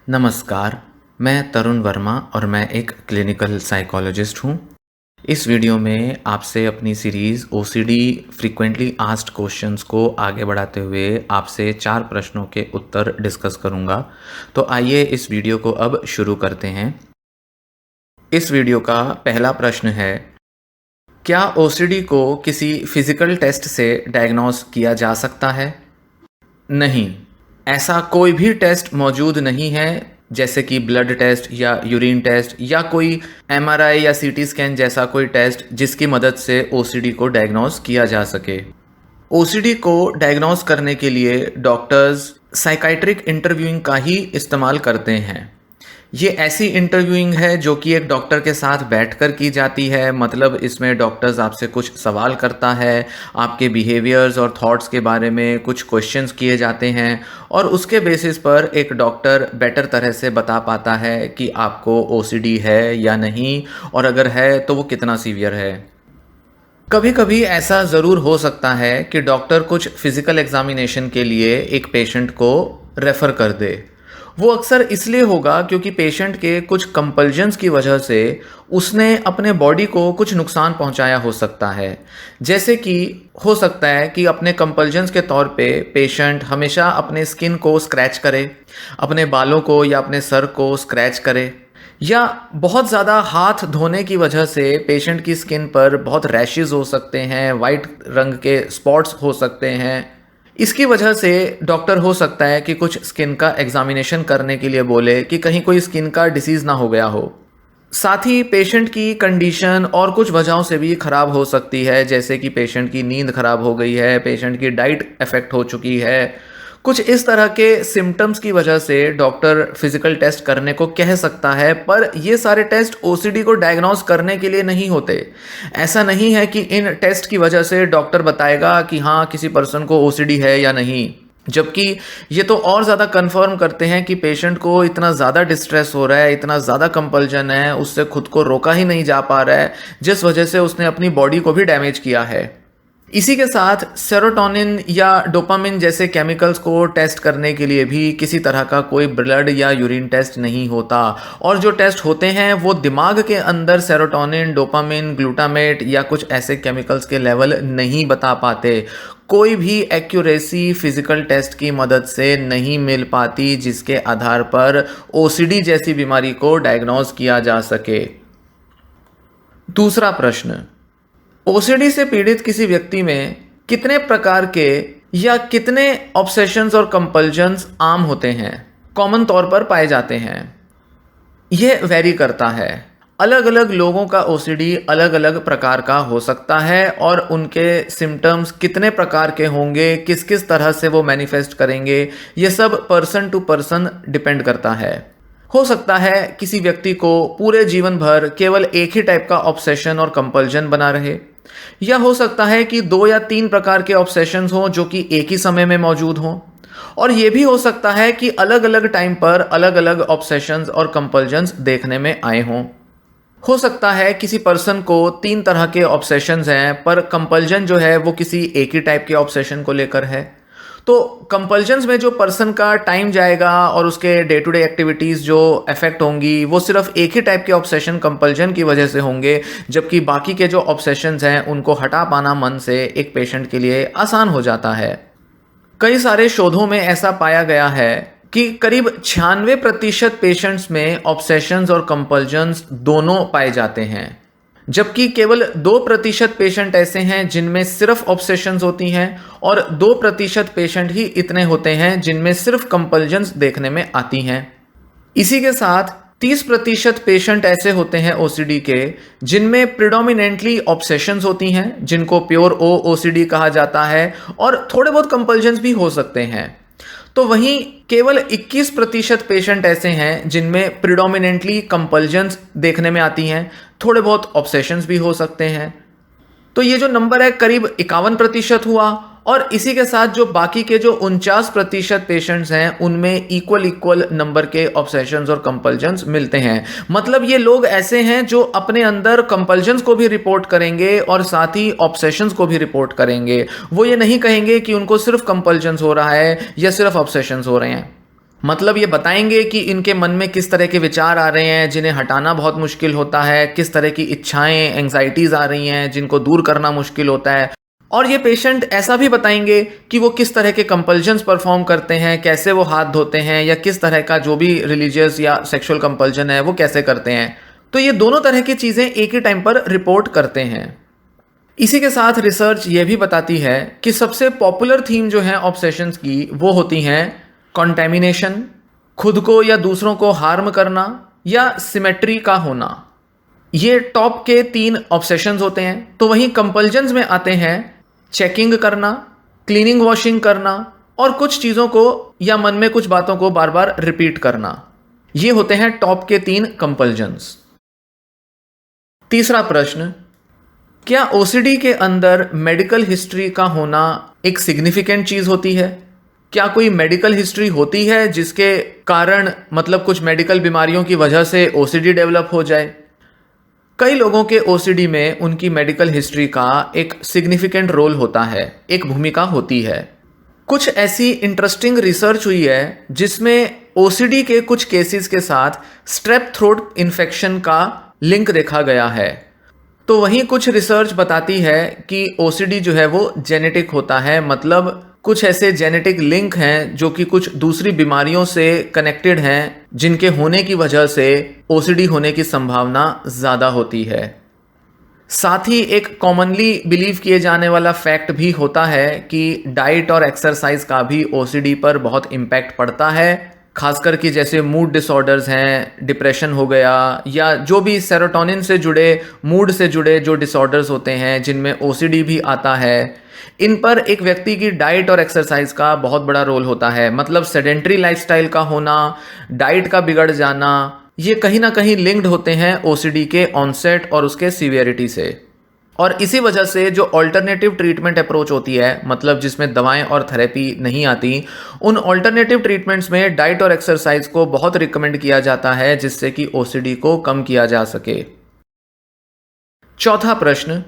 नमस्कार, मैं तरुण वर्मा और मैं एक क्लिनिकल साइकोलॉजिस्ट हूँ। इस वीडियो में आपसे अपनी series OCD frequently asked questions को आगे बढ़ाते हुए आपसे 4 प्रश्नों के उत्तर डिस्कस करूँगा। तो आइए इस वीडियो को अब शुरू करते हैं। इस वीडियो का पहला प्रश्न है, क्या ओसीडी को किसी फिज़िकल टेस्ट से डायग्नोस किया जा सकता है? नहीं, ऐसा कोई भी टेस्ट मौजूद नहीं है जैसे कि ब्लड टेस्ट या यूरिन टेस्ट या कोई एमआरआई या सीटी स्कैन जैसा कोई टेस्ट जिसकी मदद से ओसीडी को डायग्नोस किया जा सके। ओसीडी को डायग्नोस करने के लिए डॉक्टर्स साइकाइट्रिक इंटरव्यूइंग का ही इस्तेमाल करते हैं। ये ऐसी इंटरव्यूइंग है जो कि एक डॉक्टर के साथ बैठकर की जाती है। मतलब इसमें डॉक्टर्स आपसे कुछ सवाल करता है, आपके बिहेवियर्स और थॉट्स के बारे में कुछ क्वेश्चंस किए जाते हैं और उसके बेसिस पर एक डॉक्टर बेटर तरह से बता पाता है कि आपको ओसीडी है या नहीं, और अगर है तो वो कितना सीवियर है। कभी कभी ऐसा ज़रूर हो सकता है कि डॉक्टर कुछ फिज़िकल एग्जामिनेशन के लिए एक पेशेंट को रेफ़र कर दे। वो अक्सर इसलिए होगा क्योंकि पेशेंट के कुछ कंपल्जन्स की वजह से उसने अपने बॉडी को कुछ नुकसान पहुंचाया हो सकता है। जैसे कि हो सकता है कि अपने कंपल्जन्स के तौर पे पेशेंट हमेशा अपने स्किन को स्क्रैच करे, अपने बालों को या अपने सर को स्क्रैच करे, या बहुत ज़्यादा हाथ धोने की वजह से पेशेंट की स्किन पर बहुत रैशेस हो सकते हैं, वाइट रंग के स्पॉट्स हो सकते हैं। इसकी वजह से डॉक्टर हो सकता है कि कुछ स्किन का एग्जामिनेशन करने के लिए बोले कि कहीं कोई स्किन का डिसीज़ ना हो गया हो। साथ ही पेशेंट की कंडीशन और कुछ वजहों से भी ख़राब हो सकती है, जैसे कि पेशेंट की नींद ख़राब हो गई है, पेशेंट की डाइट इफ़ेक्ट हो चुकी है। कुछ इस तरह के सिम्टम्स की वजह से डॉक्टर फिजिकल टेस्ट करने को कह सकता है, पर ये सारे टेस्ट ओसीडी को डायग्नोस करने के लिए नहीं होते। ऐसा नहीं है कि इन टेस्ट की वजह से डॉक्टर बताएगा कि हाँ किसी पर्सन को ओसीडी है या नहीं, जबकि ये तो और ज़्यादा कंफर्म करते हैं कि पेशेंट को इतना ज़्यादा डिस्ट्रेस हो रहा है, इतना ज़्यादा कंपल्जन है, उससे खुद को रोका ही नहीं जा पा रहा है, जिस वजह से उसने अपनी बॉडी को भी डैमेज किया है। इसी के साथ सेरोटोनिन या डोपामिन जैसे केमिकल्स को टेस्ट करने के लिए भी किसी तरह का कोई ब्लड या यूरिन टेस्ट नहीं होता, और जो टेस्ट होते हैं वो दिमाग के अंदर सेरोटोनिन, डोपामिन, ग्लूटामेट या कुछ ऐसे केमिकल्स के लेवल नहीं बता पाते। कोई भी एक्यूरेसी फिजिकल टेस्ट की मदद से नहीं मिल पाती जिसके आधार पर ओसीडी जैसी बीमारी को डायग्नोज किया जा सके। दूसरा प्रश्न, ओसीडी से पीड़ित किसी व्यक्ति में कितने प्रकार के या कितने ऑब्सेशंस और कंपल्जन्स आम होते हैं, कॉमन तौर पर पाए जाते हैं? यह वेरी करता है। अलग अलग लोगों का ओसीडी अलग अलग प्रकार का हो सकता है और उनके सिम्टम्स कितने प्रकार के होंगे, किस किस तरह से वो मैनिफेस्ट करेंगे, ये सब पर्सन टू पर्सन डिपेंड करता है। हो सकता है किसी व्यक्ति को पूरे जीवन भर केवल एक ही टाइप का ऑब्सेशन और कंपल्जन बना रहे, या हो सकता है कि 2 या 3 प्रकार के ऑब्सेशंस हों जो कि एक ही समय में मौजूद हों, और ये भी हो सकता है कि अलग अलग टाइम पर अलग अलग ऑब्सेशंस और कंपल्जन्स देखने में आए हों। हो सकता है किसी पर्सन को 3 तरह के ऑब्सेशंस हैं, पर कंपल्जन जो है वो किसी एक ही टाइप के ऑब्सेशन को लेकर है। तो कंपल्जन्स में जो पर्सन का टाइम जाएगा और उसके डे टू डे एक्टिविटीज़ जो अफेक्ट होंगी वो सिर्फ एक ही टाइप के ऑब्सेशन कंपल्जन की वजह से होंगे, जबकि बाकी के जो ऑब्सेशंस हैं उनको हटा पाना मन से एक पेशेंट के लिए आसान हो जाता है। कई सारे शोधों में ऐसा पाया गया है कि करीब 96% पेशेंट्स में ऑब्सेशंस और कंपल्जन्स दोनों पाए जाते हैं, जबकि केवल 2% पेशेंट ऐसे हैं जिनमें सिर्फ ऑब्सेशंस होती हैं और 2% पेशेंट ही इतने होते हैं जिनमें सिर्फ कंपल्जन्स देखने में आती हैं। इसी के साथ 30% पेशेंट ऐसे होते हैं ओसीडी के जिनमें प्रिडोमिनेंटली ऑब्सेशंस होती हैं, जिनको प्योर ओसीडी कहा जाता है, और थोड़े बहुत कंपल्जन्स भी हो सकते हैं। तो वहीं केवल 21% पेशेंट ऐसे हैं जिनमें प्रिडोमिनेंटली कंपल्जन्स देखने में आती हैं, थोड़े बहुत ऑब्सेशंस भी हो सकते हैं। तो ये जो नंबर है करीब 51% हुआ, और इसी के साथ जो बाकी के जो 49% पेशेंट्स हैं उनमें इक्वल नंबर के ऑब्सेशंस और कंपल्जन्स मिलते हैं। मतलब ये लोग ऐसे हैं जो अपने अंदर कंपल्जन्स को भी रिपोर्ट करेंगे और साथ ही ऑब्सेशंस को भी रिपोर्ट करेंगे। वो ये नहीं कहेंगे कि उनको सिर्फ कंपल्जन्स हो रहा है या सिर्फ ऑब्सेशंस हो रहे हैं। मतलब ये बताएंगे कि इनके मन में किस तरह के विचार आ रहे हैं जिन्हें हटाना बहुत मुश्किल होता है, किस तरह की इच्छाएं, एंग्जाइटीज आ रही हैं जिनको दूर करना मुश्किल होता है। और ये पेशेंट ऐसा भी बताएंगे कि वो किस तरह के कंपल्जन्स परफॉर्म करते हैं, कैसे वो हाथ धोते हैं, या किस तरह का जो भी रिलीजियस या सेक्सुअल कंपल्जन है वो कैसे करते हैं। तो ये दोनों तरह की चीज़ें एक ही टाइम पर रिपोर्ट करते हैं। इसी के साथ रिसर्च ये भी बताती है कि सबसे पॉपुलर थीम जो है ऑब्सेशंस की वो होती हैं कॉन्टेमिनेशन, खुद को या दूसरों को हार्म करना, या सिमेट्री का होना। ये टॉप के 3 ऑब्सेशंस होते हैं। तो वहीं कंपल्जन्स में आते हैं चेकिंग करना, क्लीनिंग वॉशिंग करना, और कुछ चीज़ों को या मन में कुछ बातों को बार बार रिपीट करना। ये होते हैं टॉप के 3 कंपल्जन्स। तीसरा प्रश्न, क्या ओसीडी के अंदर मेडिकल हिस्ट्री का होना एक सिग्निफिकेंट चीज़ होती है? क्या कोई मेडिकल हिस्ट्री होती है जिसके कारण मतलब कुछ मेडिकल बीमारियों की वजह से ओसीडी डेवलप हो जाए? कई लोगों के ओसीडी में उनकी मेडिकल हिस्ट्री का एक सिग्निफिकेंट रोल होता है, एक भूमिका होती है। कुछ ऐसी इंटरेस्टिंग रिसर्च हुई है जिसमें ओसीडी के कुछ केसेस के साथ स्ट्रेप थ्रोट इन्फेक्शन का लिंक देखा गया है। तो वहीं कुछ रिसर्च बताती है कि ओसीडी जो है वो जेनेटिक होता है, मतलब कुछ ऐसे जेनेटिक लिंक हैं जो कि कुछ दूसरी बीमारियों से कनेक्टेड हैं, जिनके होने की वजह से ओसीडी होने की संभावना ज़्यादा होती है। साथ ही एक कॉमनली बिलीव किए जाने वाला फैक्ट भी होता है कि डाइट और एक्सरसाइज का भी ओसीडी पर बहुत इम्पैक्ट पड़ता है, खासकर कि जैसे मूड डिसऑर्डर्स हैं, डिप्रेशन हो गया, या जो भी सेरोटोनिन से जुड़े, मूड से जुड़े जो डिसऑर्डर्स होते हैं जिनमें ओसीडी भी आता है। इन पर एक व्यक्ति की डाइट और एक्सरसाइज का बहुत बड़ा रोल होता है। मतलब सेडेंट्री लाइफस्टाइल का होना, डाइट का बिगड़ जाना, ये कहीं ना कहीं लिंक्ड होते हैं ओसीडी के ऑनसेट और उसके सीवियरिटी से। और इसी वजह से जो ऑल्टरनेटिव ट्रीटमेंट अप्रोच होती है, मतलब जिसमें दवाएं और थेरेपी नहीं आती, उन ऑल्टरनेटिव ट्रीटमेंट्स में डाइट और एक्सरसाइज को बहुत रिकमेंड किया जाता है जिससे कि ओसीडी को कम किया जा सके। चौथा प्रश्न,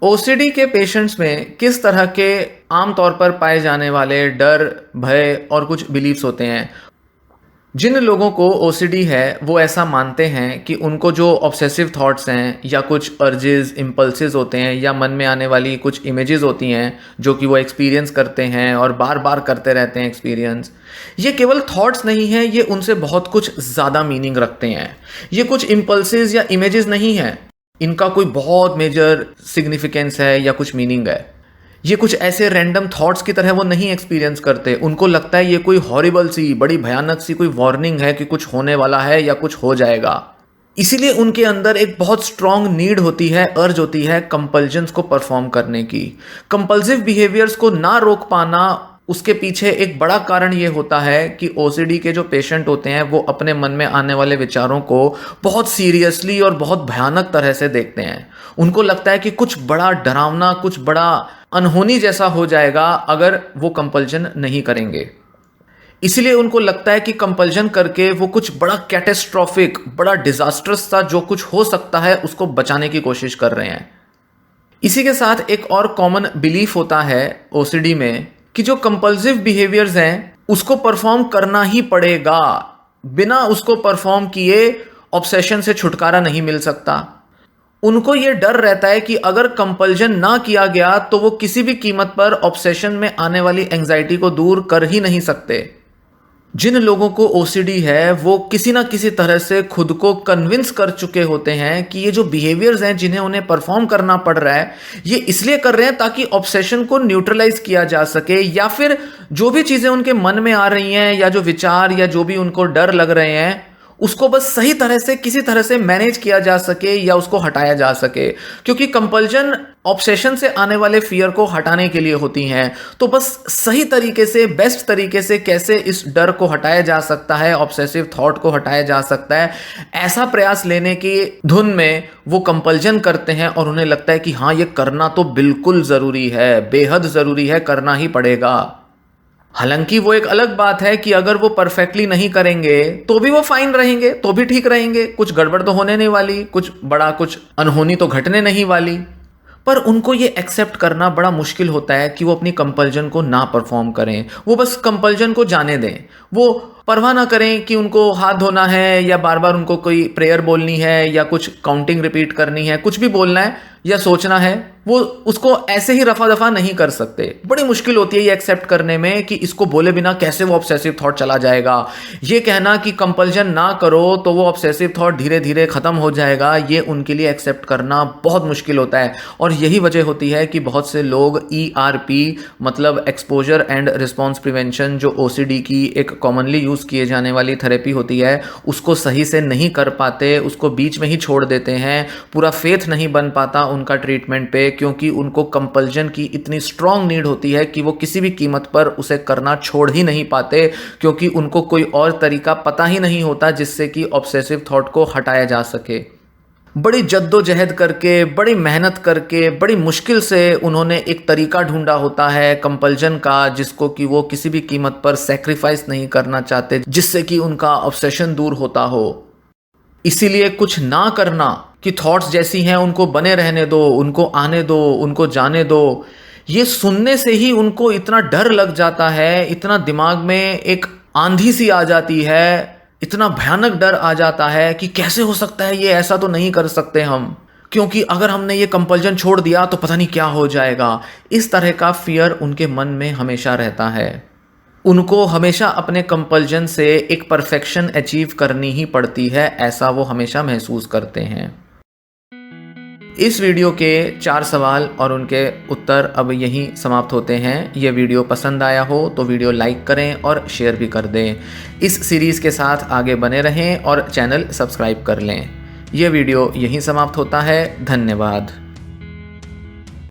ओसीडी के पेशेंट्स में किस तरह के आमतौर पर पाए जाने वाले डर, भय और कुछ बिलीव्स होते हैं? जिन लोगों को ओसीडी है वो ऐसा मानते हैं कि उनको जो ऑब्सेसिव थॉट्स हैं या कुछ अर्जेस, इम्पल्सेस होते हैं, या मन में आने वाली कुछ इमेजेस होती हैं जो कि वो एक्सपीरियंस करते हैं और बार बार करते रहते हैं एक्सपीरियंस, ये केवल थॉट्स नहीं है, ये उनसे बहुत कुछ ज़्यादा मीनिंग रखते हैं। ये कुछ इम्पल्सेस या इमेजेस नहीं हैं, इनका कोई बहुत मेजर सिग्निफिकेंस है या कुछ मीनिंग है। ये कुछ ऐसे रैंडम थॉट्स की तरह वो नहीं एक्सपीरियंस करते। उनको लगता है ये कोई हॉरिबल सी, बड़ी भयानक सी कोई वार्निंग है कि कुछ होने वाला है या कुछ हो जाएगा। इसीलिए उनके अंदर एक बहुत स्ट्रांग नीड होती है, अर्ज होती है कंपल्जन्स को परफॉर्म करने की। कंपल्सिव बिहेवियर्स को ना रोक पाना, उसके पीछे एक बड़ा कारण ये होता है कि ओसीडी के जो पेशेंट होते हैं वो अपने मन में आने वाले विचारों को बहुत सीरियसली और बहुत भयानक तरह से देखते हैं। उनको लगता है कि कुछ बड़ा डरावना, कुछ बड़ा अनहोनी जैसा हो जाएगा अगर वो कंपल्जन नहीं करेंगे। इसलिए उनको लगता है कि कंपल्जन करके वो कुछ बड़ा कैटेस्ट्रॉफिक, बड़ा डिजास्टर्स सा जो कुछ हो सकता है उसको बचाने की कोशिश कर रहे हैं। इसी के साथ एक और कॉमन बिलीफ होता है ओसीडी में कि जो कंपल्सिव बिहेवियर्स हैं उसको परफॉर्म करना ही पड़ेगा, बिना उसको परफॉर्म किए ऑब्सेशन से छुटकारा नहीं मिल सकता। उनको ये डर रहता है कि अगर कंपल्जन ना किया गया तो वो किसी भी कीमत पर ऑब्सेशन में आने वाली एंजाइटी को दूर कर ही नहीं सकते। जिन लोगों को ओसीडी है वो किसी ना किसी तरह से खुद को कन्विंस कर चुके होते हैं कि ये जो बिहेवियर्स हैं जिन्हें उन्हें परफॉर्म करना पड़ रहा है, ये इसलिए कर रहे हैं ताकि ऑब्सेशन को न्यूट्रलाइज किया जा सके, या फिर जो भी चीज़ें उनके मन में आ रही हैं या जो विचार या जो भी उनको डर लग रहे हैं उसको बस सही तरह से किसी तरह से मैनेज किया जा सके या उसको हटाया जा सके। क्योंकि कंपल्जन ऑब्सेशन से आने वाले फियर को हटाने के लिए होती हैं। तो बस सही तरीके से, बेस्ट तरीके से कैसे इस डर को हटाया जा सकता है, ऑब्सेसिव थॉट को हटाया जा सकता है, ऐसा प्रयास लेने की धुन में वो कंपल्जन करते हैं और उन्हें लगता है कि हाँ, ये करना तो बिल्कुल ज़रूरी है, बेहद ज़रूरी है, करना ही पड़ेगा। हालांकि वो एक अलग बात है कि अगर वो परफेक्टली नहीं करेंगे तो भी वो फाइन रहेंगे, तो भी ठीक रहेंगे, कुछ गड़बड़ तो होने नहीं वाली, कुछ बड़ा कुछ अनहोनी तो घटने नहीं वाली। पर उनको ये एक्सेप्ट करना बड़ा मुश्किल होता है कि वो अपनी कंपल्जन को ना परफॉर्म करें, वो बस कंपल्जन को जाने दें, वो परवाह ना करें कि उनको हाथ धोना है या बार बार उनको कोई प्रेयर बोलनी है या कुछ काउंटिंग रिपीट करनी है, कुछ भी बोलना है या सोचना है, वो उसको ऐसे ही रफा दफा नहीं कर सकते। बड़ी मुश्किल होती है ये एक्सेप्ट करने में कि इसको बोले बिना कैसे वो ऑब्सेसिव थॉट चला जाएगा। ये कहना कि कंपल्जन ना करो तो वो ऑब्सेसिव थॉट धीरे धीरे खत्म हो जाएगा, ये उनके लिए एक्सेप्ट करना बहुत मुश्किल होता है। और यही वजह होती है कि बहुत से लोग ERP मतलब एक्सपोजर एंड रिस्पॉन्स प्रिवेंशन, जो OCD की एक कॉमनली यूज किए जाने वाली थेरेपी होती है, उसको सही से नहीं कर पाते, उसको बीच में ही छोड़ देते हैं। पूरा फेथ नहीं बन पाता उनका ट्रीटमेंट पे, क्योंकि उनको कंपल्जन की इतनी स्ट्रांग नीड होती है कि वो किसी भी कीमत पर उसे करना छोड़ ही नहीं पाते, क्योंकि उनको कोई और तरीका पता ही नहीं होता जिससे कि ऑब्सेसिव थॉट को हटाया जा सके। बड़ी जद्दोजहद करके, बड़ी मेहनत करके, बड़ी मुश्किल से उन्होंने एक तरीका ढूंढा होता है कंपल्जन का, जिसको कि वो किसी भी कीमत पर सैक्रिफाइस नहीं करना चाहते, जिससे कि उनका ऑब्सेशन दूर होता हो। इसीलिए कुछ ना करना कि थॉट्स जैसी हैं उनको बने रहने दो, उनको आने दो, उनको जाने दो, ये सुनने से ही उनको इतना डर लग जाता है, इतना दिमाग में एक आंधी सी आ जाती है, इतना भयानक डर आ जाता है कि कैसे हो सकता है ये, ऐसा तो नहीं कर सकते हम, क्योंकि अगर हमने ये कंपल्जन छोड़ दिया तो पता नहीं क्या हो जाएगा। इस तरह का फियर उनके मन में हमेशा रहता है। उनको हमेशा अपने कंपल्जन से एक परफेक्शन अचीव करनी ही पड़ती है, ऐसा वो हमेशा महसूस करते हैं। इस वीडियो के 4 सवाल और उनके उत्तर अब यहीं समाप्त होते हैं। ये वीडियो पसंद आया हो तो वीडियो लाइक करें और शेयर भी कर दें। इस सीरीज़ के साथ आगे बने रहें और चैनल सब्सक्राइब कर लें। ये वीडियो यहीं समाप्त होता है। धन्यवाद।